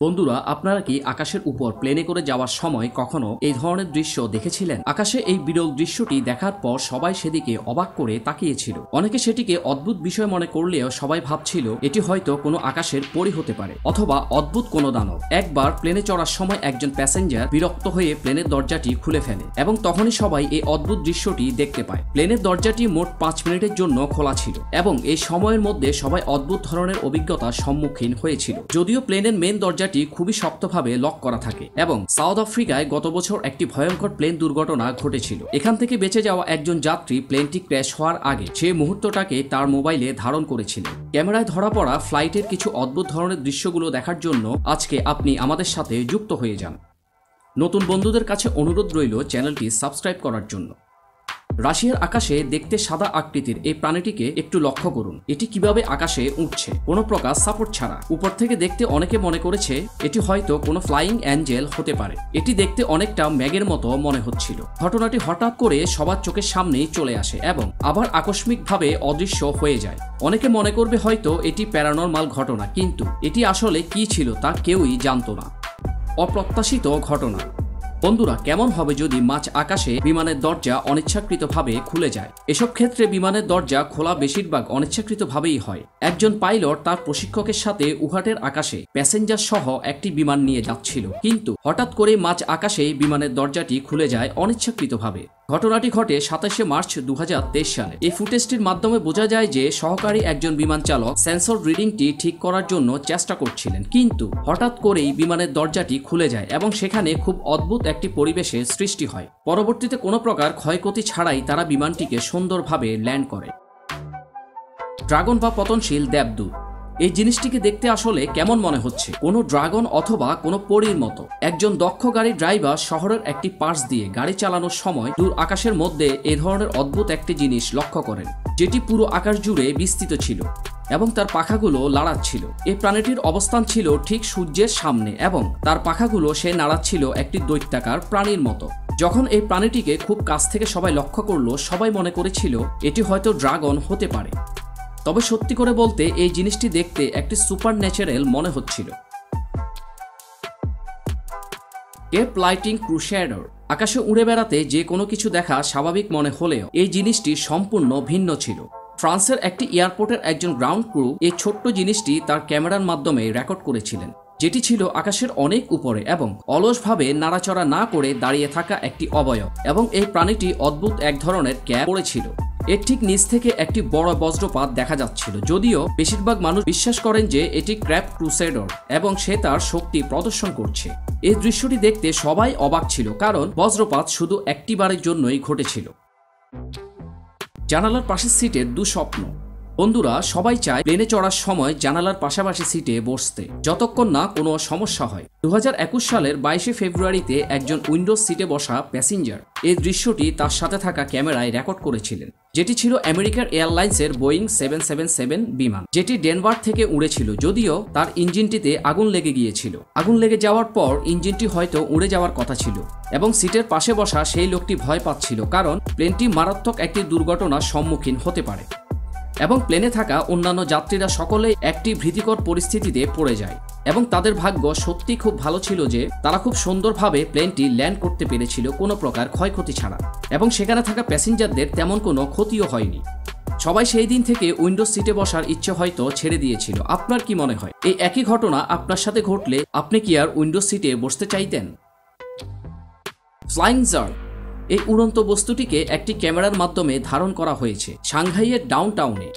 বন্ধুরা, আপনারা কি আকাশের উপর প্লেনে করে যাওয়ার সময় কখনো এই ধরনের দৃশ্য দেখেছিলেন? আকাশে এই বিরল দৃশ্যটি দেখার পর সবাই সেদিকে অবাক করে তাকিয়েছিল। অনেকে সেটিকে অদ্ভুত বিষয় মনে করলেও সবাই ভাবছিল এটি হয়তো কোনো আকাশের পরী হতে পারে অথবা অদ্ভুত কোনো দানব। একবার প্লেনে চড়ার সময় একজন প্যাসেঞ্জার বিরক্ত হয়ে প্লেনের দরজাটি খুলে ফেলে এবং তখনই সবাই এই অদ্ভুত দৃশ্যটি দেখতে পায়। প্লেনের দরজাটি মোট 5 মিনিটের জন্য খোলা ছিল এবং এই সময়ের মধ্যে সবাই অদ্ভুত ধরনের অভিজ্ঞতার সম্মুখীন হয়েছিল। যদিও প্লেনের মেন দরজাটি খুবই শক্তভাবে লক করা থাকে এবং সাউথ আফ্রিকায় গত বছর একটি ভয়ঙ্কর প্লেন দুর্ঘটনা ঘটেছিল। এখান থেকে বেঁচে যাওয়া একজন যাত্রী প্লেনটি ক্র্যাশ হওয়ার আগে সেই মুহূর্তটাকে তার মোবাইলে ধারণ করেছিলেন। ক্যামেরায় ধরা পড়া ফ্লাইটের কিছু অদ্ভুত ধরনের দৃশ্যগুলো দেখার জন্য আজকে আপনি আমাদের সাথে যুক্ত হয়ে যান। নতুন বন্ধুদের কাছে অনুরোধ রইল চ্যানেলটি সাবস্ক্রাইব করার জন্য। রাশিয়ার আকাশে দেখতে সাদা আকৃতির এই প্রাণীটিকে একটু লক্ষ্য করুন। এটি কিভাবে আকাশে উঠছে কোনো প্রকার সাপোর্ট ছাড়া। উপর থেকে দেখতে অনেকে মনে করেছে এটি হয়তো কোনো ফ্লাইং অ্যাঞ্জেল হতে পারে। এটি দেখতে অনেকটা ম্যাগের মতো মনে হচ্ছিল। ঘটনাটি হঠাৎ করে সবার চোখের সামনেই চলে আসে এবং আবার আকস্মিকভাবে অদৃশ্য হয়ে যায়। অনেকে মনে করবে হয়তো এটি প্যারানরমাল ঘটনা, কিন্তু এটি আসলে কি ছিল তা কেউই জানত না। অপ্রত্যাশিত ঘটনা। বন্ধুরা, কেমন হবে যদি মাঝ আকাশে বিমানের দরজা অনিচ্ছাকৃতভাবে খুলে যায়? এসব ক্ষেত্রে বিমানের দরজা খোলা বেশিরভাগ অনিচ্ছাকৃতভাবেই হয়। একজন পাইলট তার প্রশিক্ষকের সাথে উহাটের আকাশে প্যাসেঞ্জার সহ একটি বিমান নিয়ে যাচ্ছিল, কিন্তু হঠাৎ করে মাঝ আকাশে বিমানের দরজাটি খুলে যায় অনিচ্ছাকৃতভাবে। ঘটনাটি ঘটে 27শে মার্চ 2023 সালে। এই ফুটেজটির মাধ্যমে বোঝা যায় যে সহকারী একজন বিমান চালক সেন্সর রিডিংটি ঠিক করার জন্য চেষ্টা করছিলেন, কিন্তু হঠাৎ করেই বিমানের দরজাটি খুলে যায় এবং সেখানে খুব অদ্ভুত একটি পরিবেশের সৃষ্টি হয়। পরবর্তীতে কোনো প্রকার ক্ষয়ক্ষতি ছাড়াই তারা বিমানটিকে সুন্দরভাবে ল্যান্ড করে। ড্রাগন বা পতনশীল দেবদূত। এই জিনিসটিকে দেখতে আসলে কেমন মনে হচ্ছে? কোনো ড্রাগন অথবা কোনো পরীর মতো। একজন দক্ষ গাড়ি ড্রাইভার শহরের একটি পাশ দিয়ে গাড়ি চালানোর সময় দূর আকাশের মধ্যে এ ধরনের অদ্ভুত একটি জিনিস লক্ষ্য করেন, যেটি পুরো আকাশ জুড়ে বিস্তৃত ছিল এবং তার পাখাগুলো লাড়াচ্ছিল। এই প্রাণীটির অবস্থান ছিল ঠিক সূর্যের সামনে এবং তার পাখাগুলো সে নাড়াচ্ছিল একটি দৈত্যাকার প্রাণীর মতো। যখন এই প্রাণীটিকে খুব কাছ থেকে সবাই লক্ষ্য করলো, সবাই মনে করেছিল এটি হয়তো ড্রাগন হতে পারে। তবে সত্যি করে বলতে এই জিনিসটি দেখতে একটি সুপার ন্যাচারাল মনে হচ্ছিল। Cape lighting crusader. আকাশে উড়ে বেড়াতে যে কোনো কিছু দেখা স্বাভাবিক মনে হলেও এই জিনিসটি সম্পূর্ণ ভিন্ন ছিল। ফ্রান্সের একটি এয়ারপোর্টের একজন গ্রাউন্ড ক্রু এই ছোট্ট জিনিসটি তার ক্যামেরার মাধ্যমে রেকর্ড করেছিলেন, যেটি ছিল আকাশের অনেক উপরে এবং অলসভাবে নাড়াচড়া না করে দাঁড়িয়ে থাকা একটি অবয়ব, এবং এই প্রাণীটি অদ্ভুত এক ধরনের ক্যাপ পরেছিল। এর ঠিক নিচ থেকে একটি বড় বজ্রপাত দেখা যাচ্ছিল, যদিও বেশিরভাগ মানুষ বিশ্বাস করেন যে এটি ক্র্যাপ ক্রুসেডার এবং সে তার শক্তি প্রদর্শন করছে। এই দৃশ্যটি দেখতে সবাই অবাক ছিল, কারণ বজ্রপাত শুধু একটি বারের জন্যই ঘটেছিল। জানালার পাশের সিটের দুঃস্বপ্ন। বন্ধুরা, সবাই চায় প্লেনে চড়ার সময় জানালার পাশাপাশি সিটে বসতে, যতক্ষণ না কোনো সমস্যা হয়। 2021 সালের 22শে ফেব্রুয়ারিতে একজন উইন্ডোজ সিটে বসা প্যাসেঞ্জার এই দৃশ্যটি তার সাথে থাকা ক্যামেরায় রেকর্ড করেছিলেন, যেটি ছিল আমেরিকার এয়ারলাইন্সের বোয়িং 777 বিমান, যেটি ডেনভার থেকে উড়েছিল। যদিও তার ইঞ্জিনটিতে আগুন লেগে গিয়েছিল। আগুন লেগে যাওয়ার পর ইঞ্জিনটি হয়তো উড়ে যাওয়ার কথা ছিল এবং সিটের পাশে বসা সেই লোকটি ভয় পাচ্ছিল, কারণ প্লেনটি মারাত্মক একটি দুর্ঘটনার সম্মুখীন হতে পারে এবং প্লেনে থাকা অন্যান্য যাত্রীরা সকলেই একটি ভীতিকর পরিস্থিতিতে পড়ে যায়। এবং তাদের ভাগ্য সত্যি খুব ভালো ছিল যে তারা খুব সুন্দরভাবে প্লেনটি ল্যান্ড করতে পেরেছিল কোনো প্রকার ক্ষয়ক্ষতি ছাড়া, এবং সেখানে থাকা প্যাসেঞ্জারদের তেমন কোনো ক্ষতিও হয়নি। সবাই সেই দিন থেকে উইন্ডোজ সিটে বসার ইচ্ছে হয়তো ছেড়ে দিয়েছিল। আপনার কি মনে হয়, এই একই ঘটনা আপনার সাথে ঘটলে আপনি কি আর উইন্ডোজ সিটে বসতে চাইতেন? Flying jar. এই উড়ন্ত বস্তুটিকে একটি ক্যামেরার মাধ্যমে ধারণ করা হয়েছে সাংহাইয়ের ডাউনটাউনে।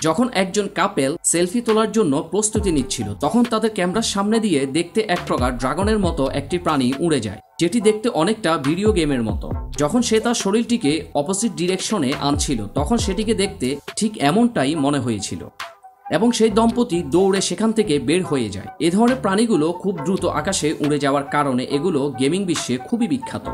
যখন একজন কাপেল সেলফি তোলার জন্য প্রস্তুতি নিচ্ছিল, তখন তাদের ক্যামেরার সামনে দিয়ে দেখতে এক প্রকার ড্রাগনের মতো একটি প্রাণী উড়ে যায়, যেটি দেখতে অনেকটা ভিডিও গেমের মতো। যখন সে তার শরীরটিকে অপোজিট ডিরেকশনে আনছিল, তখন সেটিকে দেখতে ঠিক এমনটাই মনে হয়েছিল এবং সেই দম্পতি দৌড়ে সেখান থেকে বের হয়ে যায়। এ ধরনের প্রাণীগুলো খুব দ্রুত আকাশে উড়ে যাওয়ার কারণে এগুলো গেমিং বিশ্বে খুবই বিখ্যাত।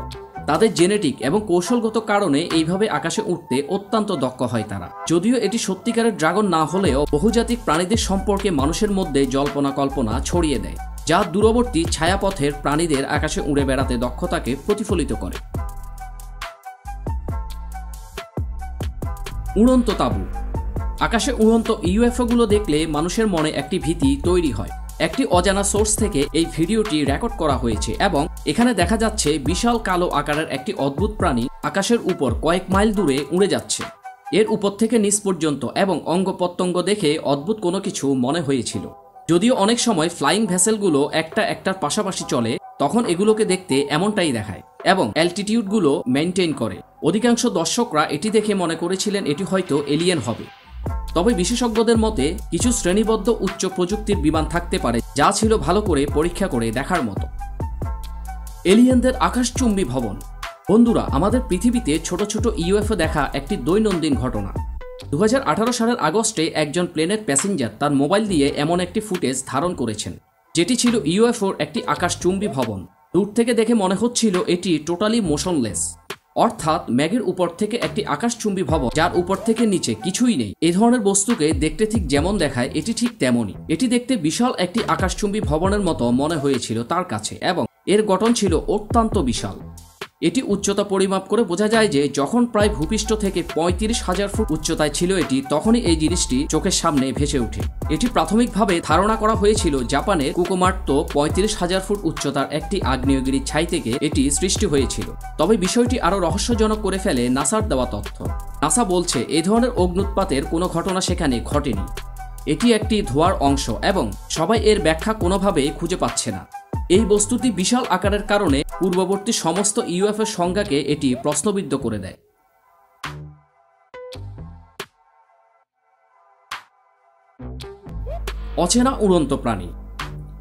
তাদের জেনেটিক এবং কৌশলগত কারণে এইভাবে আকাশে উঠতে অত্যন্ত দক্ষ হয় তারা। যদিও এটি সত্যিকারের ড্রাগন না হলেও বহুজাতিক প্রাণীদের সম্পর্কে মানুষের মধ্যে জল্পনা কল্পনা ছড়িয়ে দেয়, যা দূরবর্তী ছায়াপথের প্রাণীদের আকাশে উড়ে বেড়াতে দক্ষতাকে প্রতিফলিত করে। উড়ন্ত তাঁবু। আকাশে উড়ন্ত ইউএফও গুলো দেখলে মানুষের মনে একটি ভীতি তৈরি হয়। একটি অজানা সোর্স থেকে এই ভিডিওটি রেকর্ড করা হয়েছে এবং এখানে দেখা যাচ্ছে বিশাল কালো আকারের একটি অদ্ভুত প্রাণী আকাশের উপর কয়েক মাইল দূরে উড়ে যাচ্ছে। এর উপর থেকে নিচ পর্যন্ত এবং অঙ্গ প্রত্যঙ্গ দেখে অদ্ভুত কোনো কিছু মনে হয়েছিল। যদিও অনেক সময় ফ্লাইং ভেসেলগুলো একটার পাশাপাশি চলে, তখন এগুলোকে দেখতে এমনটাই দেখায় এবং অ্যালটিটিউডগুলো মেনটেন করে। অধিকাংশ দর্শকরা এটি দেখে মনে করেছিলেন এটি হয়তো এলিয়েন হবে। তবে বিশেষজ্ঞদের মতে কিছু শ্রেণীবদ্ধ উচ্চ প্রযুক্তির বিমান থাকতে পারে, যা ছিল ভালো করে পরীক্ষা করে দেখার মতো। এলিয়েনদের আকাশচুম্বী ভবন। বন্ধুরা, আমাদের পৃথিবীতে ছোট ছোট ইউএফও দেখা একটি দৈনন্দিন ঘটনা। 2018 সালের আগস্টে একজন প্লেনের প্যাসেঞ্জার তার মোবাইল দিয়ে এমন একটি ফুটেজ ধারণ করেছেন, যেটি ছিল ইউএফওর একটি আকাশচুম্বী ভবন। দূর থেকে দেখে মনে হচ্ছিল এটি টোটালি মোশনলেস, অর্থাৎ মেঘের উপর থেকে একটি আকাশচুম্বী ভবন যার উপর থেকে নিচে কিছুই নেই। এই ধরনের বস্তুকে দেখতে ঠিক যেমন দেখায় এটি ঠিক তেমনই। এটি দেখতে বিশাল একটি আকাশচুম্বী ভবনের মতো মনে হয়েছিল তার কাছে এবং এর গঠন ছিল অত্যন্ত বিশাল। এটি উচ্চতা পরিমাপ করে বোঝা যায় যে যখন প্রায় ভূপৃষ্ঠ থেকে 35,000 ফুট উচ্চতায় ছিল এটি, তখনই এই জিনিসটি চোখের সামনে ভেসে ওঠে। এটি প্রাথমিকভাবে ধারণা করা হয়েছিল জাপানের কুকুমার্তো 35,000 ফুট উচ্চতার একটি আগ্নেয়গিরির ছাই থেকে এটি সৃষ্টি হয়েছিল। তবে বিষয়টি আরও রহস্যজনক করে ফেলে নাসার দেওয়া তথ্য। নাসা বলছে এই ধরনের অগ্নুৎপাতের কোনো ঘটনা সেখানে ঘটেনি। এটি একটি ধোঁয়ার অংশ এবং সবাই এর ব্যাখ্যা কোনোভাবেই খুঁজে পাচ্ছে না। এই বস্তুটি বিশাল আকারের কারণে পূর্ববর্তী সমস্ত ইউএফওর সংজ্ঞাকে এটি প্রশ্নবিদ্ধ করে দেয়। অচেনা উড়ন্ত প্রাণী।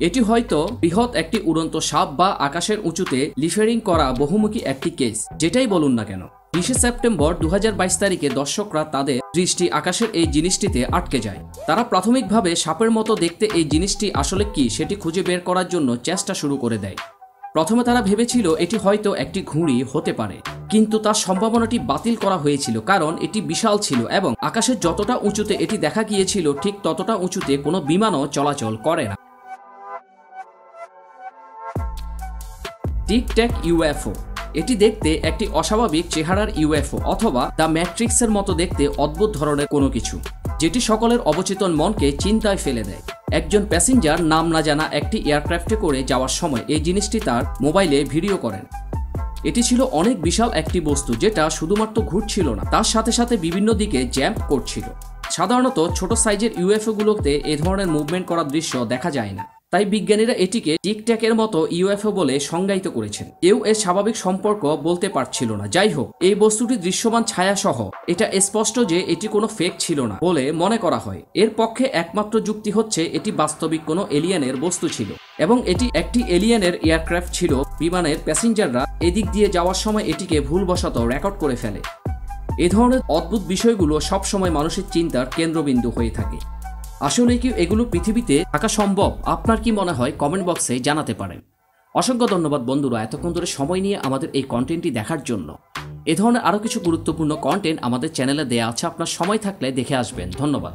এটি হয়তো বৃহৎ একটি উড়ন্ত সাপ বা আকাশের উঁচুতে লিফারিং করা বহুমুখী একটি কেস, যেটাই বলুন না কেন। 20 সেপ্টেম্বর 2022 তারিখে দর্শকরা তাদের দৃষ্টি আকাশের এই জিনিসটিতে আটকে যায়। তারা প্রাথমিকভাবে সাপের মতো দেখতে এই জিনিসটি আসলে কি সেটি খুঁজে বের করার জন্য চেষ্টা শুরু করে দেয়। প্রথমে তারা ভেবেছিল এটি হয়তো একটি ঘুড়ি হতে পারে, কিন্তু তার সম্ভাবনাটি বাতিল করা হয়েছিল কারণ এটি বিশাল ছিল এবং আকাশের যতটা উঁচুতে এটি দেখা গিয়েছিল ঠিক ততটা উঁচুতে কোনো বিমানও চলাচল করে না। টিক-ট্যাক ইউএফও। এটি দেখতে একটি অস্বাভাবিক চেহারার ইউএফও অথবা দ্য ম্যাট্রিক্সের মতো দেখতে অদ্ভুত ধরনের কোনো কিছু, যেটি সকলের অবচেতন মনকে চিন্তায় ফেলে দেয়। একজন প্যাসেঞ্জার নাম না জানা একটি এয়ারক্রাফটে করে যাওয়ার সময় এই জিনিসটি তার মোবাইলে ভিডিও করেন। এটি ছিল অনেক বিশাল একটি বস্তু যেটা শুধুমাত্র ঘুরছিল না, তার সাথে সাথে বিভিন্ন দিকে জ্যাম্প করছিল। সাধারণত ছোট সাইজের ইউএফওগুলোতে এ ধরনের মুভমেন্ট করার দৃশ্য দেখা যায় না, তাই বিজ্ঞানীরা এটিকে টিক-ট্যাকের মতো ইউএফও বলে সংজ্ঞায়িত করেছেন। কেউ এর স্বাভাবিক সম্পর্ক বলতে পারছিল না। যাই হোক, এই বস্তুটি দৃশ্যমান ছায়া সহ এটা স্পষ্ট যে এটি কোনো ফেক ছিল না বলে মনে করা হয়। এর পক্ষে একমাত্র যুক্তি হচ্ছে এটি বাস্তবিক কোনো এলিয়েনের বস্তু ছিল এবং এটি একটি এলিয়েনের এয়ারক্রাফট ছিল। বিমানের প্যাসেঞ্জাররা এদিক দিয়ে যাওয়ার সময় এটিকে ভুলবশত রেকর্ড করে ফেলে। এ ধরনের অদ্ভুত বিষয়গুলো সবসময় মানুষের চিন্তার কেন্দ্রবিন্দু হয়ে থাকে। আসলে কি এগুলো পৃথিবীতে থাকা সম্ভব? আপনার কি মনে হয়? কমেন্ট বক্সে জানাতে পারেন। অসংখ্য ধন্যবাদ বন্ধুরা এতক্ষণ ধরে সময় নিয়ে আমাদের এই কন্টেন্টটি দেখার জন্য। এ ধরনের আরও কিছু গুরুত্বপূর্ণ কন্টেন্ট আমাদের চ্যানেলে দেয়া আছে, আপনার সময় থাকলে দেখে আসবেন। ধন্যবাদ।